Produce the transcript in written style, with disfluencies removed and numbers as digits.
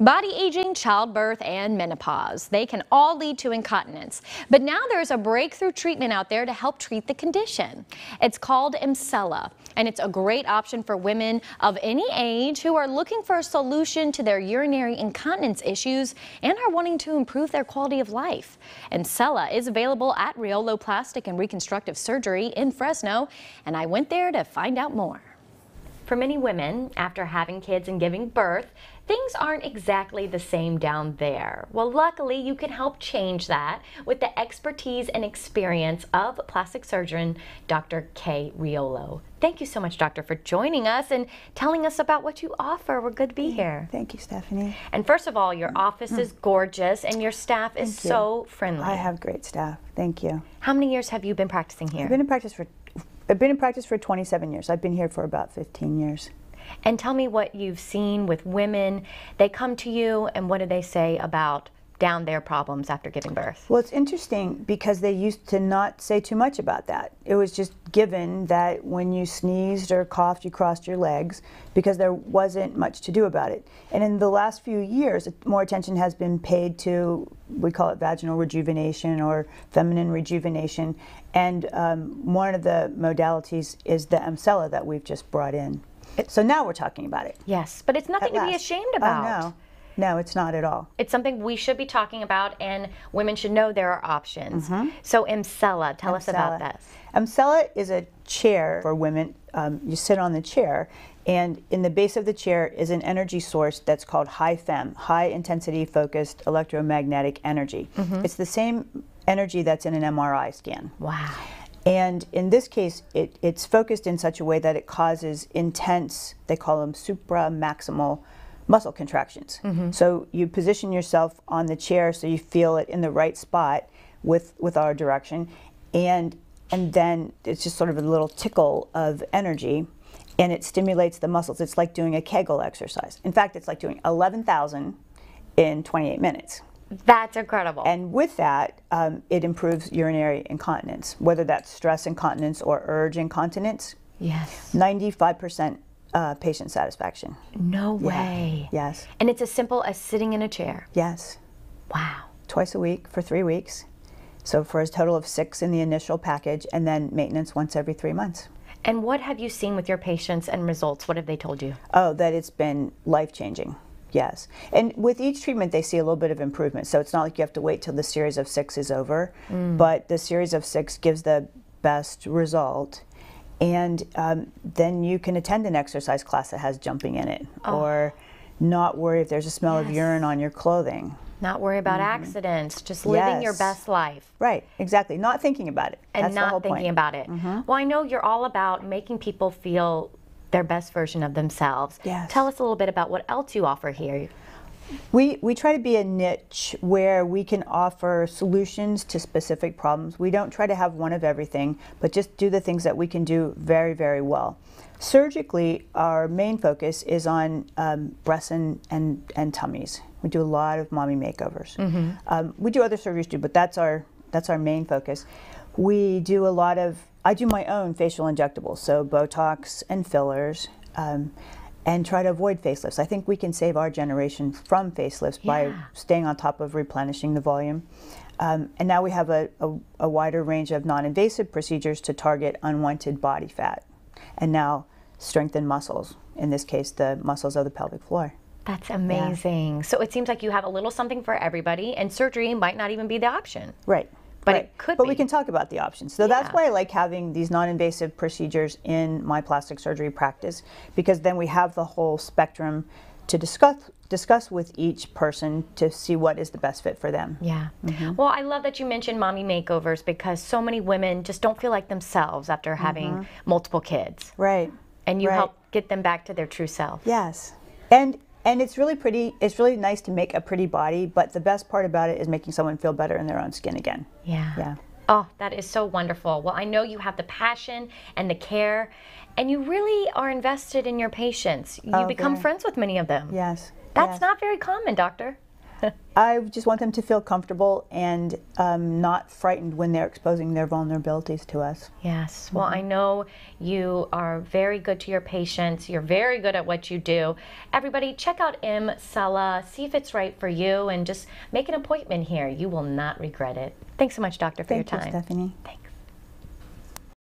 Body aging, childbirth, and menopause. They can all lead to incontinence. But now there's a breakthrough treatment out there to help treat the condition. It's called Emsella, and it's a great option for women of any age who are looking for a solution to their urinary incontinence issues and are wanting to improve their quality of life. Emsella is available at Riolo Plastic and Reconstructive Surgery in Fresno, and I went there to find out more. For many women, after having kids and giving birth, things aren't exactly the same down there. Well, luckily, you can help change that with the expertise and experience of plastic surgeon Dr. K. Riolo. Thank you so much, doctor, for joining us and telling us about what you offer. We're good to be here. Thank you, Stephanie. And first of all, your office is gorgeous and your staff is so friendly. I have great staff. Thank you. How many years have you been practicing here? I've been in practice for 27 years. I've been here for about 15 years. And tell me what you've seen with women. They come to you and what do they say about down their problems after giving birth? Well, it's interesting because they used to not say too much about that. It was just given that when you sneezed or coughed, you crossed your legs because there wasn't much to do about it. And in the last few years, more attention has been paid to, we call it vaginal rejuvenation or feminine rejuvenation. And one of the modalities is the Emsella that we've just brought in. So now we're talking about it. Yes, but it's nothing to be ashamed about. Oh, no. No, it's not at all. It's something we should be talking about, and women should know there are options. So Emsella, tell us about this. Emsella is a chair for women. You sit on the chair, and in the base of the chair is an energy source that's called high FEM, high intensity focused electromagnetic energy. It's the same energy that's in an MRI scan. Wow. And in this case, it's focused in such a way that it causes intense, they call them supramaximal muscle contractions. So you position yourself on the chair so you feel it in the right spot with our direction, and then it's just sort of a little tickle of energy, and it stimulates the muscles. It's like doing a Kegel exercise. In fact, it's like doing 11,000 in 28 minutes. That's incredible. And with that, it improves urinary incontinence, whether that's stress incontinence or urge incontinence. Yes. 95% patient satisfaction. No way. Yes. And it's as simple as sitting in a chair. Yes. Wow. Twice a week for 3 weeks. So for a total of 6 in the initial package, and then maintenance once every 3 months. And what have you seen with your patients and results? What have they told you? Oh, that it's been life-changing. Yes. And with each treatment, they see a little bit of improvement. So it's not like you have to wait till the series of 6 is over, but the series of 6 gives the best result. And then you can attend an exercise class that has jumping in it, or not worry if there's a smell of urine on your clothing. Not worry about accidents, just living your best life. Right, exactly. Not thinking about it. And That's the whole not thinking point. about it. Well, I know you're all about making people feel their best version of themselves. Yes. Tell us a little bit about what else you offer here. We try to be a niche where we can offer solutions to specific problems. We don't try to have one of everything, but just do the things that we can do very, very well. Surgically, our main focus is on breasts and tummies. We do a lot of mommy makeovers. We do other surgeries too, but that's our main focus. We do a lot of, I do my own facial injectables, so Botox and fillers. And try to avoid facelifts. I think we can save our generation from facelifts by staying on top of replenishing the volume. And now we have a wider range of non-invasive procedures to target unwanted body fat. And now strengthen muscles, in this case, the muscles of the pelvic floor. That's amazing. Yeah. So it seems like you have a little something for everybody, and surgery might not even be the option. Right. But it could be. But we can talk about the options. So that's why I like having these non-invasive procedures in my plastic surgery practice, because then we have the whole spectrum to discuss with each person to see what is the best fit for them. Yeah. Well, I love that you mentioned mommy makeovers, because so many women just don't feel like themselves after having multiple kids. Right. And you help get them back to their true self. Yes. And it's really pretty, it's really nice to make a pretty body, but the best part about it is making someone feel better in their own skin again. Yeah. Oh, that is so wonderful. Well, I know you have the passion and the care, and you really are invested in your patients. You become friends with many of them. Yes. That's not very common, doctor. I just want them to feel comfortable and not frightened when they're exposing their vulnerabilities to us. Yes. Well, I know you are very good to your patients. You're very good at what you do. Everybody, check out Emsella. See if it's right for you, and just make an appointment here. You will not regret it. Thanks so much, doctor, for your time. Thank you, Stephanie. Thanks.